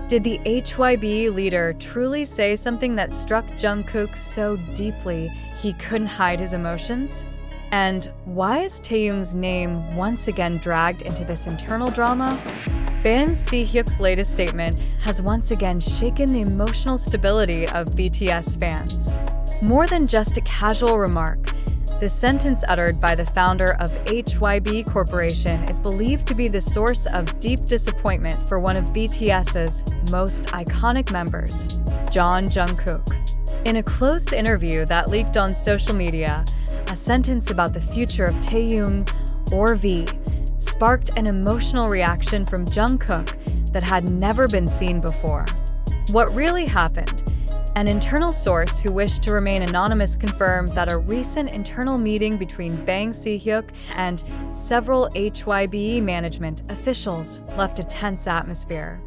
Did the HYBE leader truly say something that struck Jungkook so deeply he couldn't hide his emotions? And why is Taehyung's name once again dragged into this internal drama? Bang Si-hyuk's latest statement has once again shaken the emotional stability of BTS fans. More than just a casual remark, the sentence uttered by the founder of HYBE Corporation is believed to be the source of deep disappointment for one of BTS's most iconic members, Jungkook. In a closed interview that leaked on social media, a sentence about the future of Taehyung, or V, sparked an emotional reaction from Jungkook that had never been seen before. What really happened? An internal source who wished to remain anonymous confirmed that a recent internal meeting between Bang Si-hyuk and several HYBE management officials left a tense atmosphere.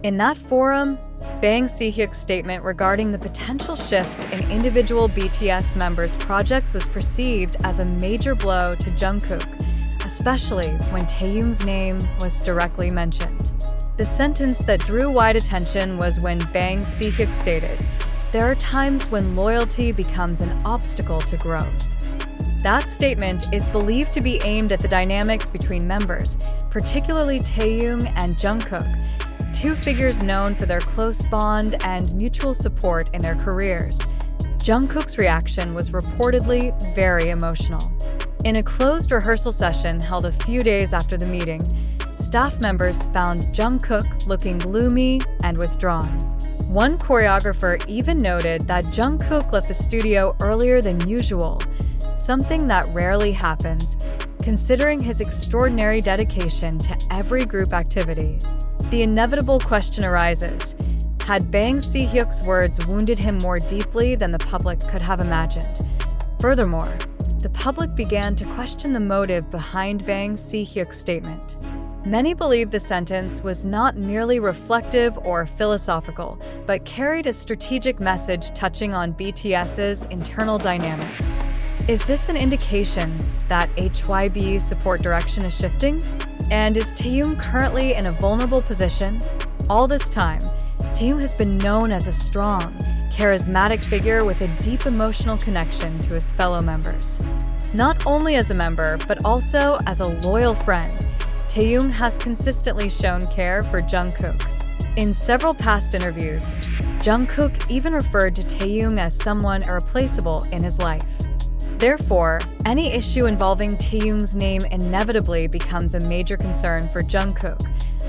In that forum, Bang Si-hyuk's statement regarding the potential shift in individual BTS members' projects was perceived as a major blow to Jungkook, especially when Taehyung's name was directly mentioned. The sentence that drew wide attention was when Bang Si-hyuk stated, "There are times when loyalty becomes an obstacle to growth." That statement is believed to be aimed at the dynamics between members, particularly Taehyung and Jungkook, two figures known for their close bond and mutual support in their careers. Jungkook's reaction was reportedly very emotional. In a closed rehearsal session held a few days after the meeting, staff members found Jungkook looking gloomy and withdrawn. One choreographer even noted that Jungkook left the studio earlier than usual, something that rarely happens, considering his extraordinary dedication to every group activity. The inevitable question arises, had Bang Si-hyuk's words wounded him more deeply than the public could have imagined? Furthermore, the public began to question the motive behind Bang Si-hyuk's statement. Many believe the sentence was not merely reflective or philosophical, but carried a strategic message touching on BTS's internal dynamics. Is this an indication that HYBE's support direction is shifting? And is Taehyung currently in a vulnerable position? All this time, Taehyung has been known as a strong, charismatic figure with a deep emotional connection to his fellow members. Not only as a member, but also as a loyal friend, Taehyung has consistently shown care for Jungkook. In several past interviews, Jungkook even referred to Taehyung as someone irreplaceable in his life. Therefore, any issue involving Taehyung's name inevitably becomes a major concern for Jungkook,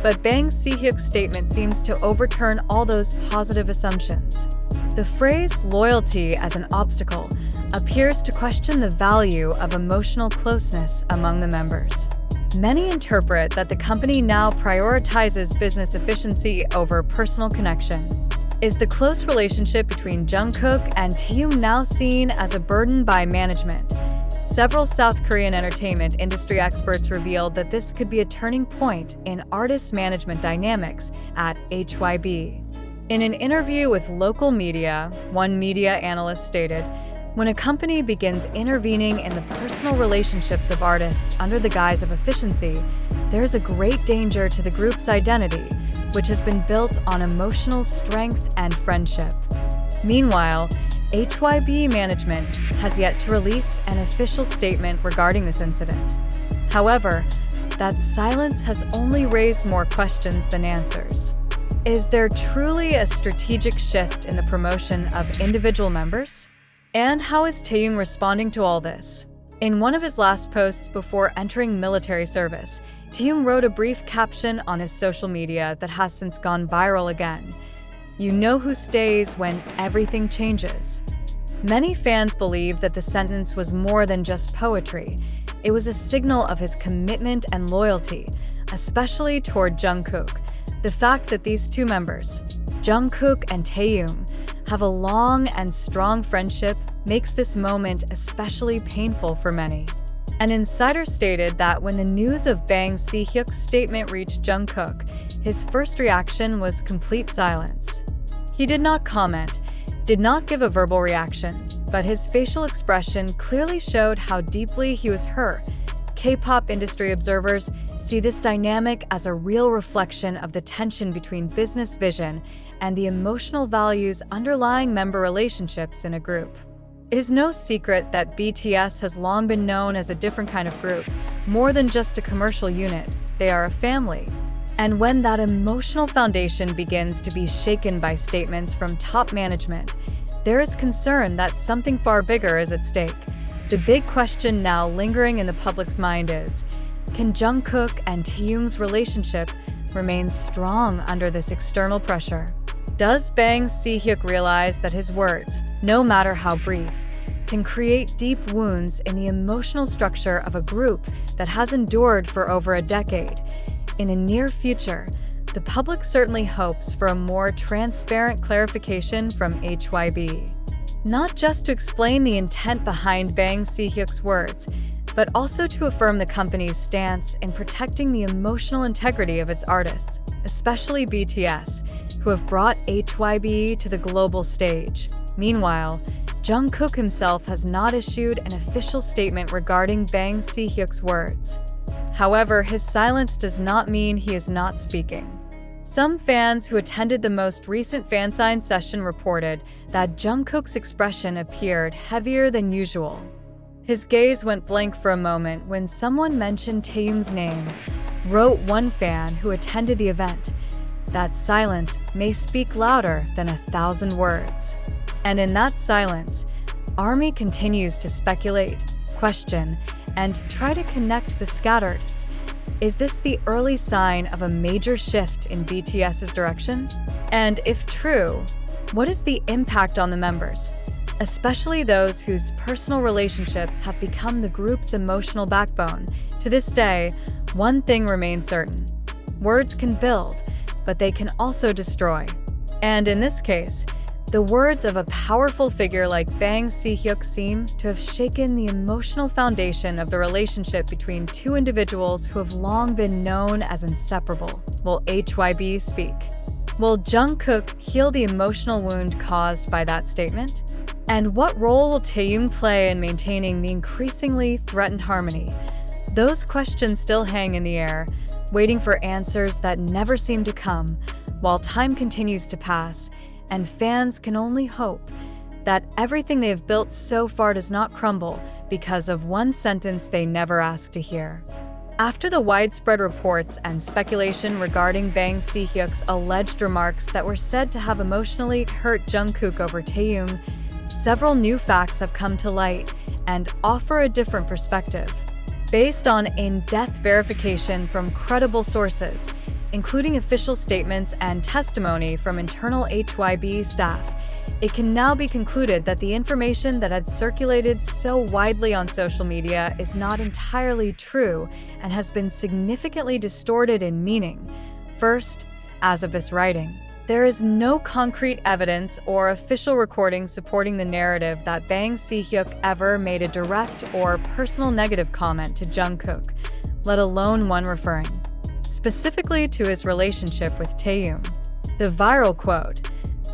but Bang Si-hyuk's statement seems to overturn all those positive assumptions. The phrase "loyalty as an obstacle" appears to question the value of emotional closeness among the members. Many interpret that the company now prioritizes business efficiency over personal connection. Is the close relationship between Jungkook and Taehyung now seen as a burden by management? Several South Korean entertainment industry experts revealed that this could be a turning point in artist management dynamics at HYBE. In an interview with local media, one media analyst stated, "When a company begins intervening in the personal relationships of artists under the guise of efficiency, there is a great danger to the group's identity, which has been built on emotional strength and friendship." Meanwhile, HYBE management has yet to release an official statement regarding this incident. However, that silence has only raised more questions than answers. Is there truly a strategic shift in the promotion of individual members? And how is Taehyung responding to all this? In one of his last posts before entering military service, Taehyung wrote a brief caption on his social media that has since gone viral again. "You know who stays when everything changes." Many fans believe that the sentence was more than just poetry. It was a signal of his commitment and loyalty, especially toward Jungkook. The fact that these two members, Jungkook and Taehyung, have a long and strong friendship makes this moment especially painful for many. An insider stated that when the news of Bang Si-hyuk's statement reached Jungkook, his first reaction was complete silence. He did not comment, did not give a verbal reaction, but his facial expression clearly showed how deeply he was hurt, K-pop industry observers see this dynamic as a real reflection of the tension between business vision and the emotional values underlying member relationships in a group. It is no secret that BTS has long been known as a different kind of group. More than just a commercial unit, they are a family. And when that emotional foundation begins to be shaken by statements from top management, there is concern that something far bigger is at stake. The big question now lingering in the public's mind is, can Jungkook and Taehyung's relationship remain strong under this external pressure? Does Bang Si-hyuk realize that his words, no matter how brief, can create deep wounds in the emotional structure of a group that has endured for over a decade? In a near future, the public certainly hopes for a more transparent clarification from HYBE. Not just to explain the intent behind Bang Si-hyuk's words, but also to affirm the company's stance in protecting the emotional integrity of its artists, especially BTS, who have brought HYBE to the global stage. Meanwhile, Jungkook himself has not issued an official statement regarding Bang Si-hyuk's words. However, his silence does not mean he is not speaking. Some fans who attended the most recent fansign session reported that Jungkook's expression appeared heavier than usual. His gaze went blank for a moment when someone mentioned Taehyung's name, wrote one fan who attended the event. That silence may speak louder than 1,000 words. And in that silence, ARMY continues to speculate, question, and try to connect the scattered. Is this the early sign of a major shift in BTS's direction? And if true, what is the impact on the members, especially those whose personal relationships have become the group's emotional backbone? To this day, one thing remains certain. Words can build, but they can also destroy. And in this case, the words of a powerful figure like Bang Si-hyuk seem to have shaken the emotional foundation of the relationship between two individuals who have long been known as inseparable. Will HYBE speak? Will Jungkook heal the emotional wound caused by that statement? And what role will Taehyung play in maintaining the increasingly threatened harmony? Those questions still hang in the air, waiting for answers that never seem to come, while time continues to pass, and fans can only hope that everything they have built so far does not crumble because of one sentence they never asked to hear. After the widespread reports and speculation regarding Bang Si-hyuk's alleged remarks that were said to have emotionally hurt Jungkook over Taehyung, several new facts have come to light and offer a different perspective. Based on in-depth verification from credible sources, including official statements and testimony from internal HYBE staff, it can now be concluded that the information that had circulated so widely on social media is not entirely true and has been significantly distorted in meaning. First, as of this writing, there is no concrete evidence or official recording supporting the narrative that Bang Si-hyuk ever made a direct or personal negative comment to Jungkook, let alone one referring specifically to his relationship with Taehyung. The viral quote,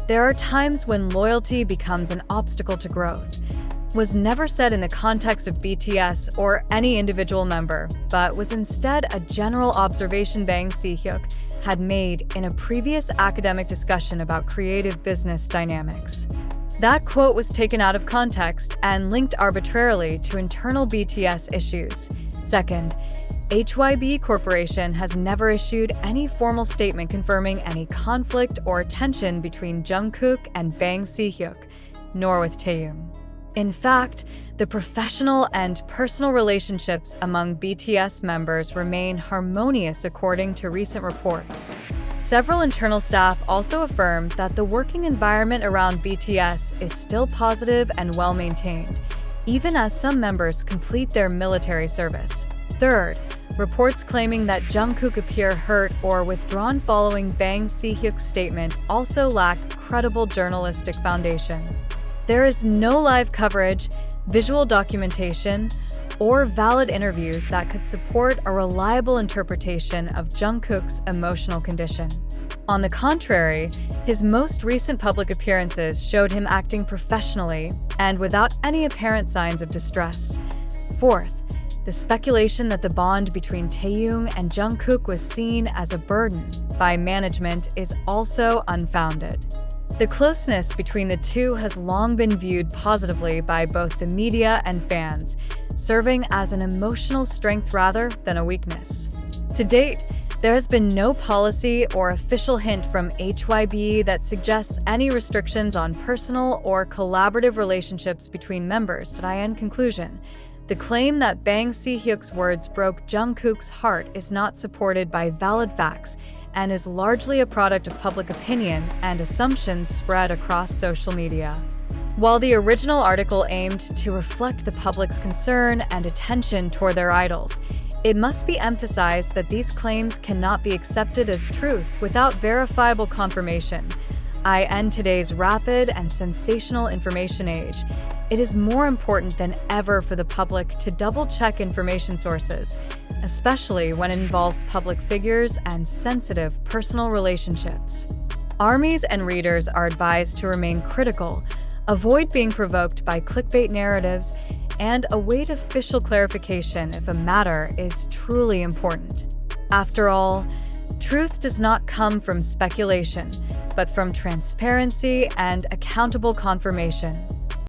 "There are times when loyalty becomes an obstacle to growth," was never said in the context of BTS or any individual member, but was instead a general observation Bang Si-hyuk had made in a previous academic discussion about creative business dynamics. That quote was taken out of context and linked arbitrarily to internal BTS issues. Second, HYBE Corporation has never issued any formal statement confirming any conflict or tension between Jungkook and Bang Si-hyuk, nor with Taehyung. In fact, the professional and personal relationships among BTS members remain harmonious according to recent reports. Several internal staff also affirmed that the working environment around BTS is still positive and well-maintained, even as some members complete their military service. Third, reports claiming that Jungkook appear hurt or withdrawn following Bang Si-hyuk's statement also lack credible journalistic foundation. There is no live coverage, visual documentation, or valid interviews that could support a reliable interpretation of Jungkook's emotional condition. On the contrary, his most recent public appearances showed him acting professionally and without any apparent signs of distress. Fourth, The speculation that the bond between Taehyung and Jungkook was seen as a burden by management is also unfounded. The closeness between the two has long been viewed positively by both the media and fans, serving as an emotional strength rather than a weakness. To date, there has been no policy or official hint from HYBE that suggests any restrictions on personal or collaborative relationships between members. In conclusion, the claim that Bang Si-hyuk's words broke Jungkook's heart is not supported by valid facts and is largely a product of public opinion and assumptions spread across social media. While the original article aimed to reflect the public's concern and attention toward their idols, it must be emphasized that these claims cannot be accepted as truth without verifiable confirmation. In today's rapid and sensational information age, it is more important than ever for the public to double-check information sources, especially when it involves public figures and sensitive personal relationships. Armies and readers are advised to remain critical, avoid being provoked by clickbait narratives, and await official clarification if a matter is truly important. After all, truth does not come from speculation, but from transparency and accountable confirmation.